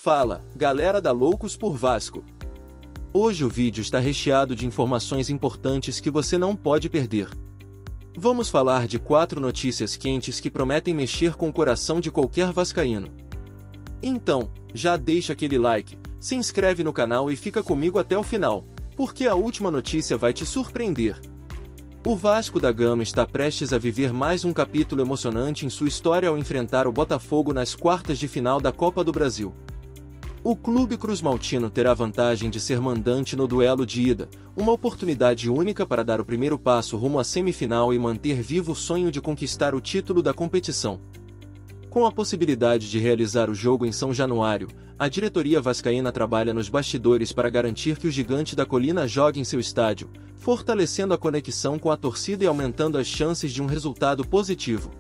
Fala, galera da Loucos por Vasco! Hoje o vídeo está recheado de informações importantes que você não pode perder. Vamos falar de 4 notícias quentes que prometem mexer com o coração de qualquer vascaíno. Então, já deixa aquele like, se inscreve no canal e fica comigo até o final, porque a última notícia vai te surpreender. O Vasco da Gama está prestes a viver mais um capítulo emocionante em sua história ao enfrentar o Botafogo nas quartas de final da Copa do Brasil. O clube cruzmaltino terá a vantagem de ser mandante no duelo de ida, uma oportunidade única para dar o primeiro passo rumo à semifinal e manter vivo o sonho de conquistar o título da competição. Com a possibilidade de realizar o jogo em São Januário, a diretoria vascaína trabalha nos bastidores para garantir que o Gigante da Colina jogue em seu estádio, fortalecendo a conexão com a torcida e aumentando as chances de um resultado positivo.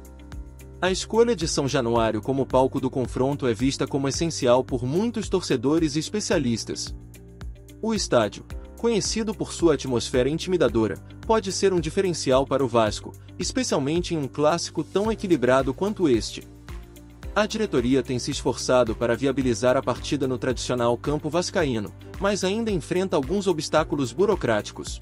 A escolha de São Januário como palco do confronto é vista como essencial por muitos torcedores e especialistas. O estádio, conhecido por sua atmosfera intimidadora, pode ser um diferencial para o Vasco, especialmente em um clássico tão equilibrado quanto este. A diretoria tem se esforçado para viabilizar a partida no tradicional campo vascaíno, mas ainda enfrenta alguns obstáculos burocráticos.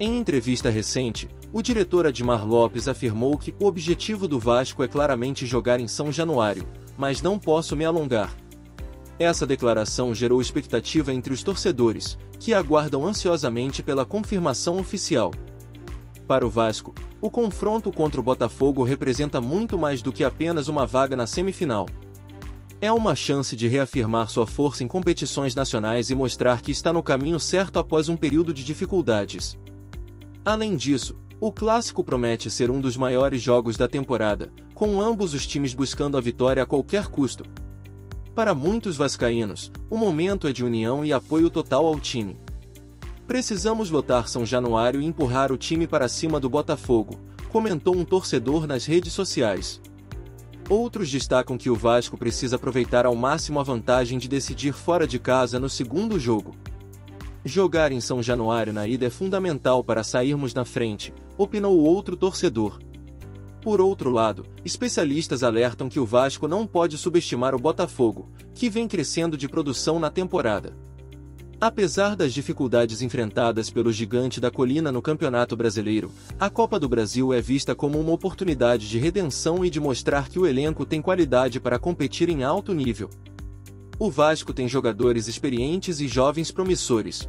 Em entrevista recente, o diretor Admar Lopes afirmou que o objetivo do Vasco é claramente jogar em São Januário, mas não posso me alongar. Essa declaração gerou expectativa entre os torcedores, que aguardam ansiosamente pela confirmação oficial. Para o Vasco, o confronto contra o Botafogo representa muito mais do que apenas uma vaga na semifinal. É uma chance de reafirmar sua força em competições nacionais e mostrar que está no caminho certo após um período de dificuldades. Além disso, o clássico promete ser um dos maiores jogos da temporada, com ambos os times buscando a vitória a qualquer custo. Para muitos vascaínos, o momento é de união e apoio total ao time. Precisamos lotar São Januário e empurrar o time para cima do Botafogo, comentou um torcedor nas redes sociais. Outros destacam que o Vasco precisa aproveitar ao máximo a vantagem de decidir fora de casa no segundo jogo. Jogar em São Januário na ida é fundamental para sairmos na frente, opinou outro torcedor. Por outro lado, especialistas alertam que o Vasco não pode subestimar o Botafogo, que vem crescendo de produção na temporada. Apesar das dificuldades enfrentadas pelo Gigante da Colina no Campeonato Brasileiro, a Copa do Brasil é vista como uma oportunidade de redenção e de mostrar que o elenco tem qualidade para competir em alto nível. O Vasco tem jogadores experientes e jovens promissores.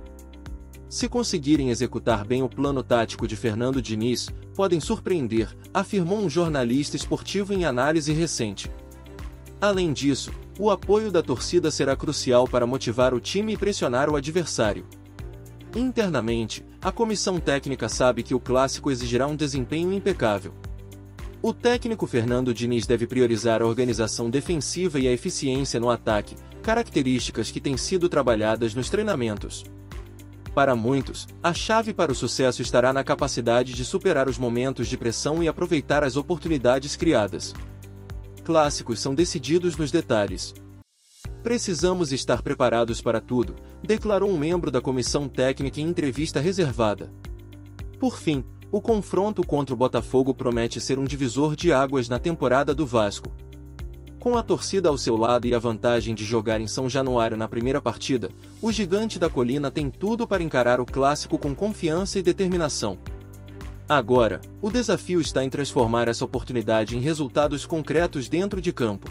Se conseguirem executar bem o plano tático de Fernando Diniz, podem surpreender, afirmou um jornalista esportivo em análise recente. Além disso, o apoio da torcida será crucial para motivar o time e pressionar o adversário. Internamente, a comissão técnica sabe que o clássico exigirá um desempenho impecável. O técnico Fernando Diniz deve priorizar a organização defensiva e a eficiência no ataque, características que têm sido trabalhadas nos treinamentos. Para muitos, a chave para o sucesso estará na capacidade de superar os momentos de pressão e aproveitar as oportunidades criadas. Clássicos são decididos nos detalhes. Precisamos estar preparados para tudo, declarou um membro da comissão técnica em entrevista reservada. Por fim, o confronto contra o Botafogo promete ser um divisor de águas na temporada do Vasco. Com a torcida ao seu lado e a vantagem de jogar em São Januário na primeira partida, o Gigante da Colina tem tudo para encarar o clássico com confiança e determinação. Agora, o desafio está em transformar essa oportunidade em resultados concretos dentro de campo.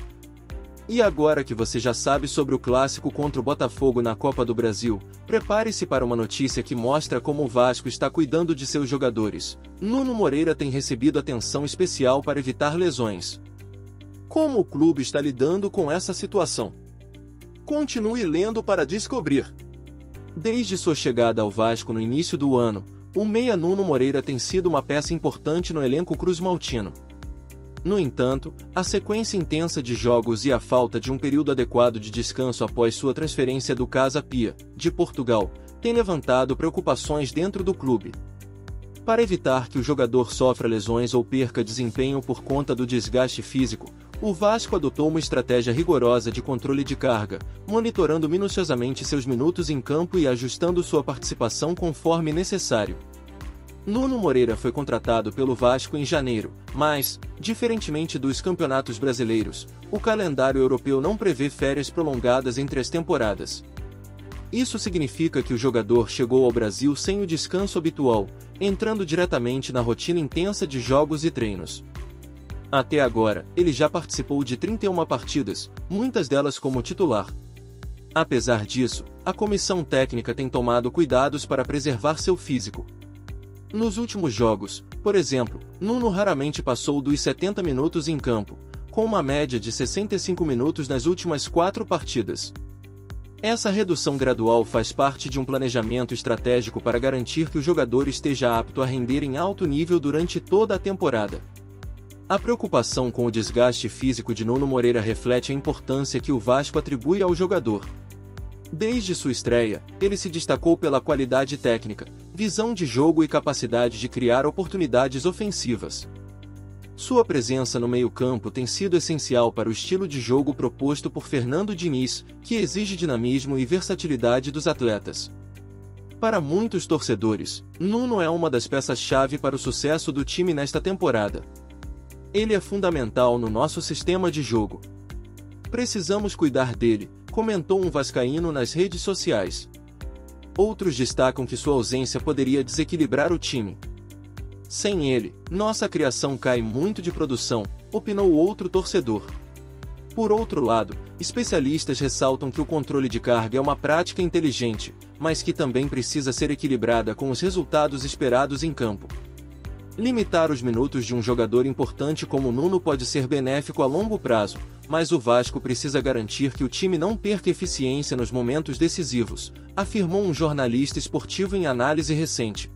E agora que você já sabe sobre o clássico contra o Botafogo na Copa do Brasil, prepare-se para uma notícia que mostra como o Vasco está cuidando de seus jogadores. Nuno Moreira tem recebido atenção especial para evitar lesões. Como o clube está lidando com essa situação? Continue lendo para descobrir. Desde sua chegada ao Vasco no início do ano, o meia Nuno Moreira tem sido uma peça importante no elenco cruzmaltino. No entanto, a sequência intensa de jogos e a falta de um período adequado de descanso após sua transferência do Casa Pia, de Portugal, tem levantado preocupações dentro do clube. Para evitar que o jogador sofra lesões ou perca desempenho por conta do desgaste físico, o Vasco adotou uma estratégia rigorosa de controle de carga, monitorando minuciosamente seus minutos em campo e ajustando sua participação conforme necessário. Nuno Moreira foi contratado pelo Vasco em janeiro, mas, diferentemente dos campeonatos brasileiros, o calendário europeu não prevê férias prolongadas entre as temporadas. Isso significa que o jogador chegou ao Brasil sem o descanso habitual, entrando diretamente na rotina intensa de jogos e treinos. Até agora, ele já participou de 31 partidas, muitas delas como titular. Apesar disso, a comissão técnica tem tomado cuidados para preservar seu físico. Nos últimos jogos, por exemplo, Nuno raramente passou dos 70 minutos em campo, com uma média de 65 minutos nas últimas 4 partidas. Essa redução gradual faz parte de um planejamento estratégico para garantir que o jogador esteja apto a render em alto nível durante toda a temporada. A preocupação com o desgaste físico de Nuno Moreira reflete a importância que o Vasco atribui ao jogador. Desde sua estreia, ele se destacou pela qualidade técnica, visão de jogo e capacidade de criar oportunidades ofensivas. Sua presença no meio-campo tem sido essencial para o estilo de jogo proposto por Fernando Diniz, que exige dinamismo e versatilidade dos atletas. Para muitos torcedores, Nuno é uma das peças-chave para o sucesso do time nesta temporada. Ele é fundamental no nosso sistema de jogo. Precisamos cuidar dele, comentou um vascaíno nas redes sociais. Outros destacam que sua ausência poderia desequilibrar o time. Sem ele, nossa criação cai muito de produção, opinou outro torcedor. Por outro lado, especialistas ressaltam que o controle de carga é uma prática inteligente, mas que também precisa ser equilibrada com os resultados esperados em campo. Limitar os minutos de um jogador importante como Nuno pode ser benéfico a longo prazo, mas o Vasco precisa garantir que o time não perca eficiência nos momentos decisivos, afirmou um jornalista esportivo em análise recente.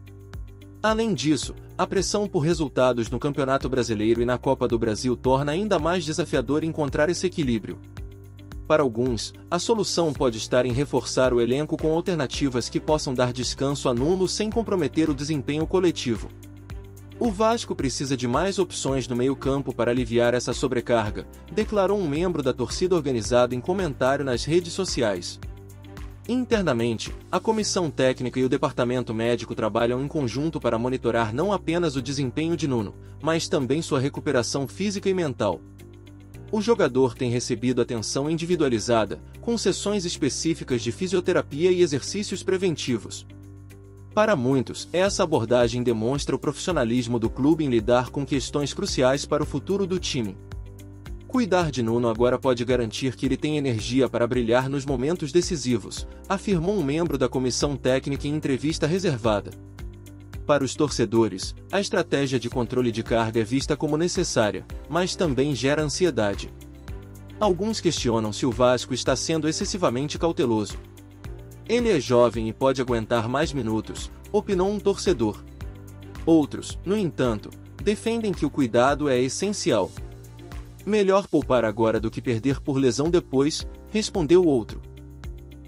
Além disso, a pressão por resultados no Campeonato Brasileiro e na Copa do Brasil torna ainda mais desafiador encontrar esse equilíbrio. Para alguns, a solução pode estar em reforçar o elenco com alternativas que possam dar descanso a Nuno sem comprometer o desempenho coletivo. O Vasco precisa de mais opções no meio-campo para aliviar essa sobrecarga, declarou um membro da torcida organizada em comentário nas redes sociais. Internamente, a comissão técnica e o departamento médico trabalham em conjunto para monitorar não apenas o desempenho de Nuno, mas também sua recuperação física e mental. O jogador tem recebido atenção individualizada, com sessões específicas de fisioterapia e exercícios preventivos. Para muitos, essa abordagem demonstra o profissionalismo do clube em lidar com questões cruciais para o futuro do time. Cuidar de Nuno agora pode garantir que ele tem energia para brilhar nos momentos decisivos, afirmou um membro da comissão técnica em entrevista reservada. Para os torcedores, a estratégia de controle de carga é vista como necessária, mas também gera ansiedade. Alguns questionam se o Vasco está sendo excessivamente cauteloso. Ele é jovem e pode aguentar mais minutos, opinou um torcedor. Outros, no entanto, defendem que o cuidado é essencial. Melhor poupar agora do que perder por lesão depois, respondeu outro.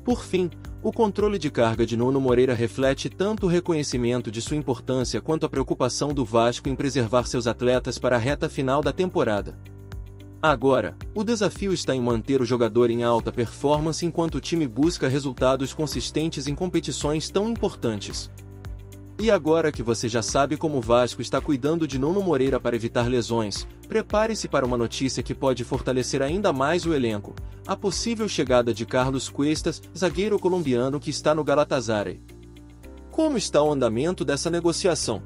Por fim, o controle de carga de Nuno Moreira reflete tanto o reconhecimento de sua importância quanto a preocupação do Vasco em preservar seus atletas para a reta final da temporada. Agora, o desafio está em manter o jogador em alta performance enquanto o time busca resultados consistentes em competições tão importantes. E agora que você já sabe como o Vasco está cuidando de Nuno Moreira para evitar lesões, prepare-se para uma notícia que pode fortalecer ainda mais o elenco: a possível chegada de Carlos Cuestas, zagueiro colombiano que está no Galatasaray. Como está o andamento dessa negociação?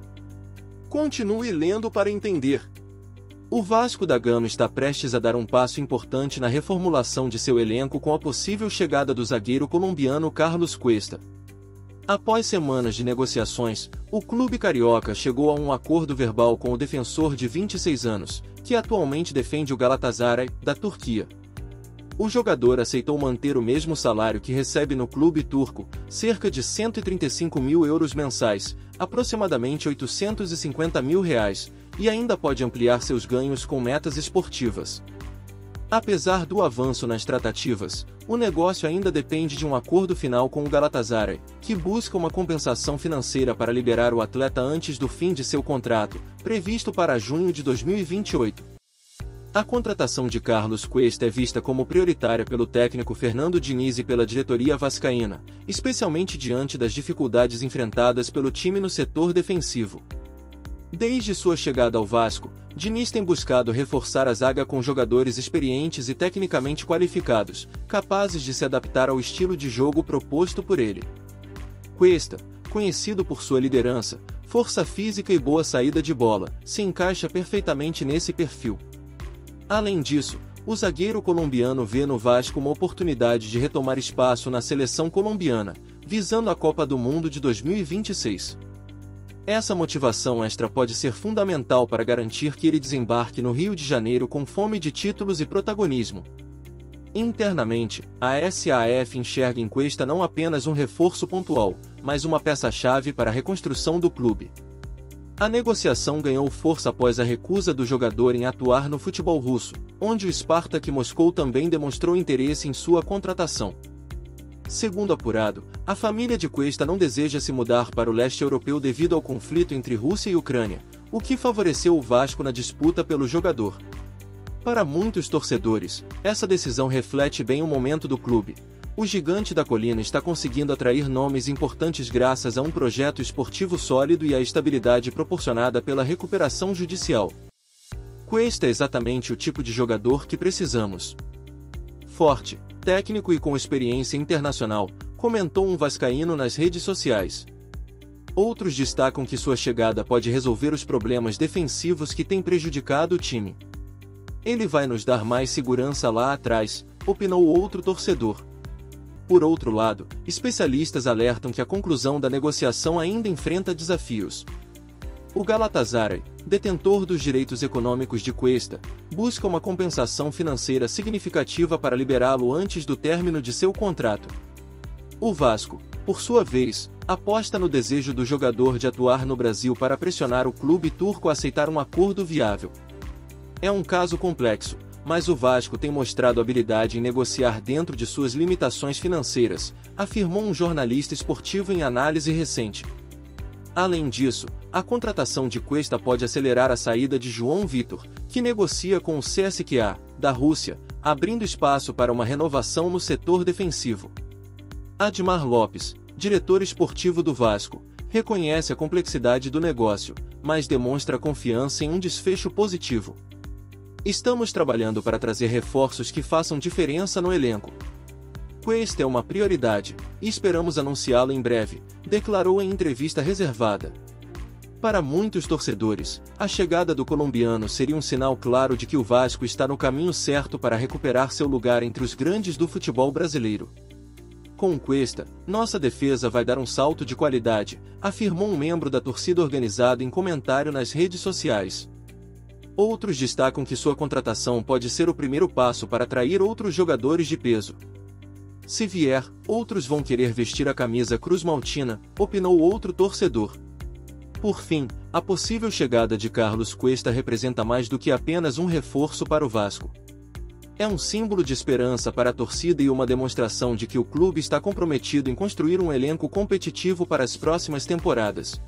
Continue lendo para entender. O Vasco da Gama está prestes a dar um passo importante na reformulação de seu elenco com a possível chegada do zagueiro colombiano Carlos Cuesta. Após semanas de negociações, o clube carioca chegou a um acordo verbal com o defensor de 26 anos, que atualmente defende o Galatasaray, da Turquia. O jogador aceitou manter o mesmo salário que recebe no clube turco, cerca de 135 mil euros mensais, aproximadamente 850 mil reais, e ainda pode ampliar seus ganhos com metas esportivas. Apesar do avanço nas tratativas, o negócio ainda depende de um acordo final com o Galatasaray, que busca uma compensação financeira para liberar o atleta antes do fim de seu contrato, previsto para junho de 2028. A contratação de Carlos Cuesta é vista como prioritária pelo técnico Fernando Diniz e pela diretoria vascaína, especialmente diante das dificuldades enfrentadas pelo time no setor defensivo. Desde sua chegada ao Vasco, Diniz tem buscado reforçar a zaga com jogadores experientes e tecnicamente qualificados, capazes de se adaptar ao estilo de jogo proposto por ele. Cuesta, conhecido por sua liderança, força física e boa saída de bola, se encaixa perfeitamente nesse perfil. Além disso, o zagueiro colombiano vê no Vasco uma oportunidade de retomar espaço na seleção colombiana, visando a Copa do Mundo de 2026. Essa motivação extra pode ser fundamental para garantir que ele desembarque no Rio de Janeiro com fome de títulos e protagonismo. Internamente, a SAF enxerga em Cuesta não apenas um reforço pontual, mas uma peça-chave para a reconstrução do clube. A negociação ganhou força após a recusa do jogador em atuar no futebol russo, onde o Spartak Moscou também demonstrou interesse em sua contratação. Segundo apurado, a família de Cuesta não deseja se mudar para o leste europeu devido ao conflito entre Rússia e Ucrânia, o que favoreceu o Vasco na disputa pelo jogador. Para muitos torcedores, essa decisão reflete bem o momento do clube. O Gigante da Colina está conseguindo atrair nomes importantes graças a um projeto esportivo sólido e à estabilidade proporcionada pela recuperação judicial. Cuesta é exatamente o tipo de jogador que precisamos. Forte, técnico e com experiência internacional, comentou um vascaíno nas redes sociais. Outros destacam que sua chegada pode resolver os problemas defensivos que têm prejudicado o time. Ele vai nos dar mais segurança lá atrás, opinou outro torcedor. Por outro lado, especialistas alertam que a conclusão da negociação ainda enfrenta desafios. O Galatasaray, detentor dos direitos econômicos de Cuesta, busca uma compensação financeira significativa para liberá-lo antes do término de seu contrato. O Vasco, por sua vez, aposta no desejo do jogador de atuar no Brasil para pressionar o clube turco a aceitar um acordo viável. É um caso complexo, mas o Vasco tem mostrado habilidade em negociar dentro de suas limitações financeiras, afirmou um jornalista esportivo em análise recente. Além disso, a contratação de Cuesta pode acelerar a saída de João Vitor, que negocia com o CSKA, da Rússia, abrindo espaço para uma renovação no setor defensivo. Admar Lopes, diretor esportivo do Vasco, reconhece a complexidade do negócio, mas demonstra confiança em um desfecho positivo. Estamos trabalhando para trazer reforços que façam diferença no elenco. Cuesta é uma prioridade, e esperamos anunciá-lo em breve, declarou em entrevista reservada. Para muitos torcedores, a chegada do colombiano seria um sinal claro de que o Vasco está no caminho certo para recuperar seu lugar entre os grandes do futebol brasileiro. Com Cuesta, nossa defesa vai dar um salto de qualidade, afirmou um membro da torcida organizada em comentário nas redes sociais. Outros destacam que sua contratação pode ser o primeiro passo para atrair outros jogadores de peso. Se vier, outros vão querer vestir a camisa cruz-maltina, opinou outro torcedor. Por fim, a possível chegada de Carlos Cuesta representa mais do que apenas um reforço para o Vasco. É um símbolo de esperança para a torcida e uma demonstração de que o clube está comprometido em construir um elenco competitivo para as próximas temporadas.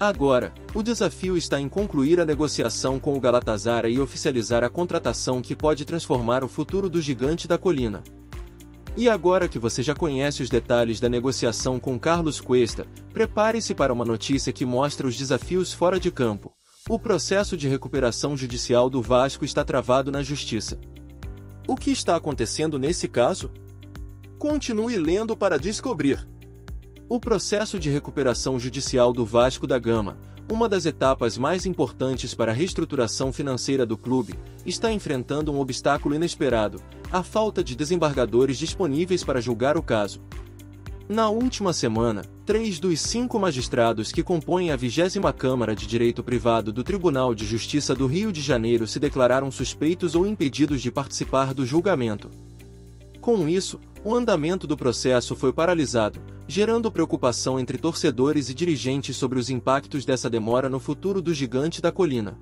Agora, o desafio está em concluir a negociação com o Galatasaray e oficializar a contratação que pode transformar o futuro do Gigante da Colina. E agora que você já conhece os detalhes da negociação com Carlos Cuesta, prepare-se para uma notícia que mostra os desafios fora de campo. O processo de recuperação judicial do Vasco está travado na Justiça. O que está acontecendo nesse caso? Continue lendo para descobrir. O processo de recuperação judicial do Vasco da Gama, uma das etapas mais importantes para a reestruturação financeira do clube, está enfrentando um obstáculo inesperado: a falta de desembargadores disponíveis para julgar o caso. Na última semana, 3 dos 5 magistrados que compõem a 20ª Câmara de Direito Privado do Tribunal de Justiça do Rio de Janeiro se declararam suspeitos ou impedidos de participar do julgamento. Com isso, o andamento do processo foi paralisado, gerando preocupação entre torcedores e dirigentes sobre os impactos dessa demora no futuro do Gigante da Colina.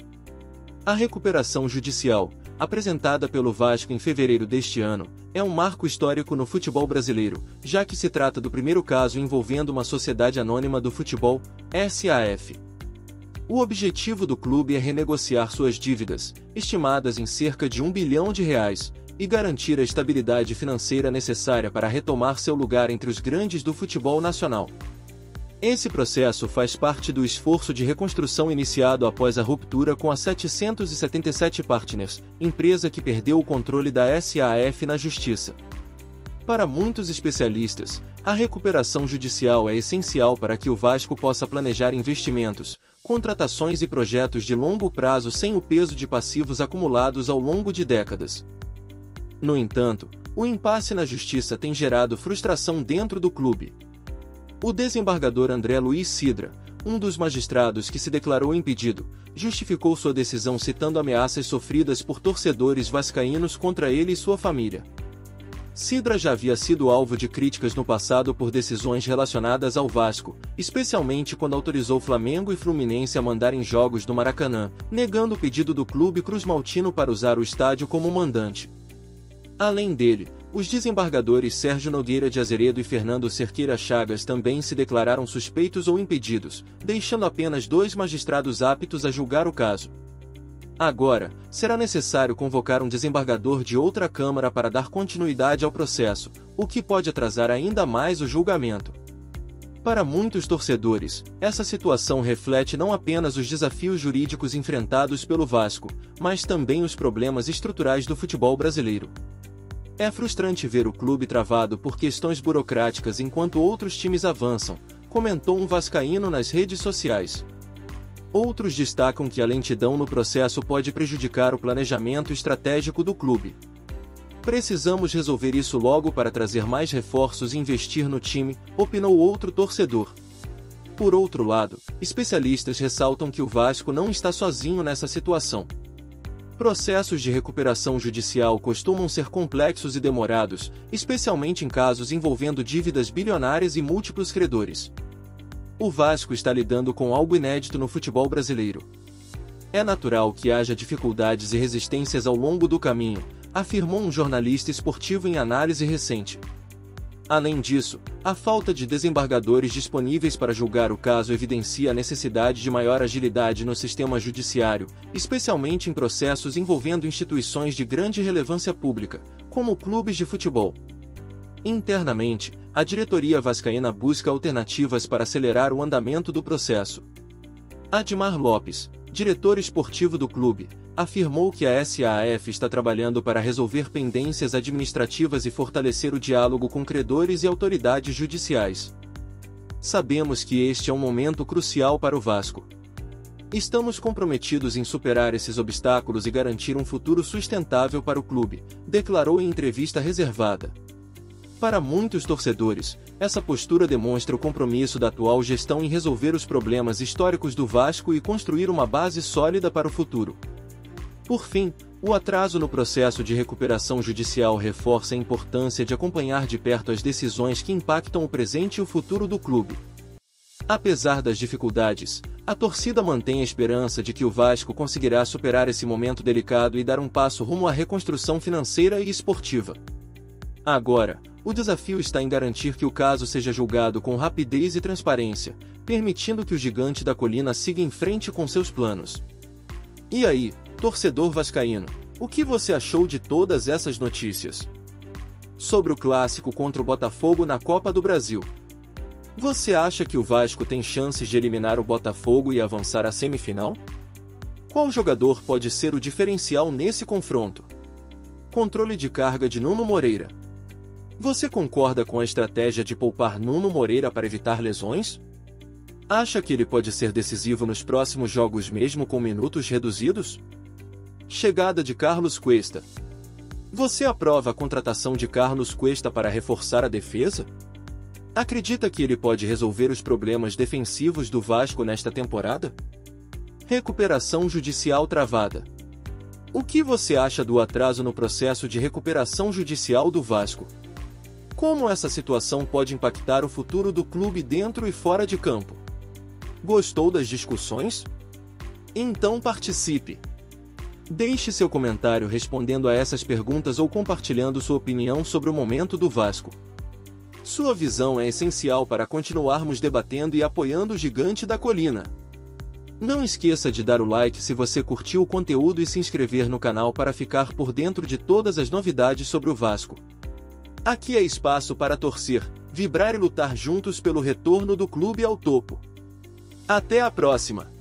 A recuperação judicial, apresentada pelo Vasco em fevereiro deste ano, é um marco histórico no futebol brasileiro, já que se trata do primeiro caso envolvendo uma sociedade anônima do futebol, SAF. O objetivo do clube é renegociar suas dívidas, estimadas em cerca de R$ 1 bilhão, e garantir a estabilidade financeira necessária para retomar seu lugar entre os grandes do futebol nacional. Esse processo faz parte do esforço de reconstrução iniciado após a ruptura com a 777 Partners, empresa que perdeu o controle da SAF na Justiça. Para muitos especialistas, a recuperação judicial é essencial para que o Vasco possa planejar investimentos, contratações e projetos de longo prazo sem o peso de passivos acumulados ao longo de décadas. No entanto, o impasse na Justiça tem gerado frustração dentro do clube. O desembargador André Luiz Sidra, um dos magistrados que se declarou impedido, justificou sua decisão citando ameaças sofridas por torcedores vascaínos contra ele e sua família. Sidra já havia sido alvo de críticas no passado por decisões relacionadas ao Vasco, especialmente quando autorizou Flamengo e Fluminense a mandarem jogos no Maracanã, negando o pedido do clube cruzmaltino para usar o estádio como mandante. Além dele, os desembargadores Sérgio Nogueira de Azeredo e Fernando Cerqueira Chagas também se declararam suspeitos ou impedidos, deixando apenas 2 magistrados aptos a julgar o caso. Agora, será necessário convocar um desembargador de outra Câmara para dar continuidade ao processo, o que pode atrasar ainda mais o julgamento. Para muitos torcedores, essa situação reflete não apenas os desafios jurídicos enfrentados pelo Vasco, mas também os problemas estruturais do futebol brasileiro. É frustrante ver o clube travado por questões burocráticas enquanto outros times avançam, comentou um vascaíno nas redes sociais. Outros destacam que a lentidão no processo pode prejudicar o planejamento estratégico do clube. Precisamos resolver isso logo para trazer mais reforços e investir no time, opinou outro torcedor. Por outro lado, especialistas ressaltam que o Vasco não está sozinho nessa situação. Processos de recuperação judicial costumam ser complexos e demorados, especialmente em casos envolvendo dívidas bilionárias e múltiplos credores. O Vasco está lidando com algo inédito no futebol brasileiro. É natural que haja dificuldades e resistências ao longo do caminho, afirmou um jornalista esportivo em análise recente. Além disso, a falta de desembargadores disponíveis para julgar o caso evidencia a necessidade de maior agilidade no sistema judiciário, especialmente em processos envolvendo instituições de grande relevância pública, como clubes de futebol. Internamente, a diretoria vascaína busca alternativas para acelerar o andamento do processo. Admar Lopes, diretor esportivo do clube, afirmou que a SAF está trabalhando para resolver pendências administrativas e fortalecer o diálogo com credores e autoridades judiciais. Sabemos que este é um momento crucial para o Vasco. Estamos comprometidos em superar esses obstáculos e garantir um futuro sustentável para o clube, declarou em entrevista reservada. Para muitos torcedores, essa postura demonstra o compromisso da atual gestão em resolver os problemas históricos do Vasco e construir uma base sólida para o futuro. Por fim, o atraso no processo de recuperação judicial reforça a importância de acompanhar de perto as decisões que impactam o presente e o futuro do clube. Apesar das dificuldades, a torcida mantém a esperança de que o Vasco conseguirá superar esse momento delicado e dar um passo rumo à reconstrução financeira e esportiva. Agora, o desafio está em garantir que o caso seja julgado com rapidez e transparência, permitindo que o gigante da colina siga em frente com seus planos. E aí, torcedor vascaíno, o que você achou de todas essas notícias? Sobre o clássico contra o Botafogo na Copa do Brasil. Você acha que o Vasco tem chances de eliminar o Botafogo e avançar à semifinal? Qual jogador pode ser o diferencial nesse confronto? Controle de carga de Nuno Moreira. Você concorda com a estratégia de poupar Nuno Moreira para evitar lesões? Acha que ele pode ser decisivo nos próximos jogos mesmo com minutos reduzidos? Chegada de Carlos Cuesta. Você aprova a contratação de Carlos Cuesta para reforçar a defesa? Acredita que ele pode resolver os problemas defensivos do Vasco nesta temporada? Recuperação judicial travada. O que você acha do atraso no processo de recuperação judicial do Vasco? Como essa situação pode impactar o futuro do clube dentro e fora de campo? Gostou das discussões? Então participe! Deixe seu comentário respondendo a essas perguntas ou compartilhando sua opinião sobre o momento do Vasco. Sua visão é essencial para continuarmos debatendo e apoiando o gigante da colina. Não esqueça de dar o like se você curtiu o conteúdo e se inscrever no canal para ficar por dentro de todas as novidades sobre o Vasco. Aqui é espaço para torcer, vibrar e lutar juntos pelo retorno do clube ao topo. Até a próxima!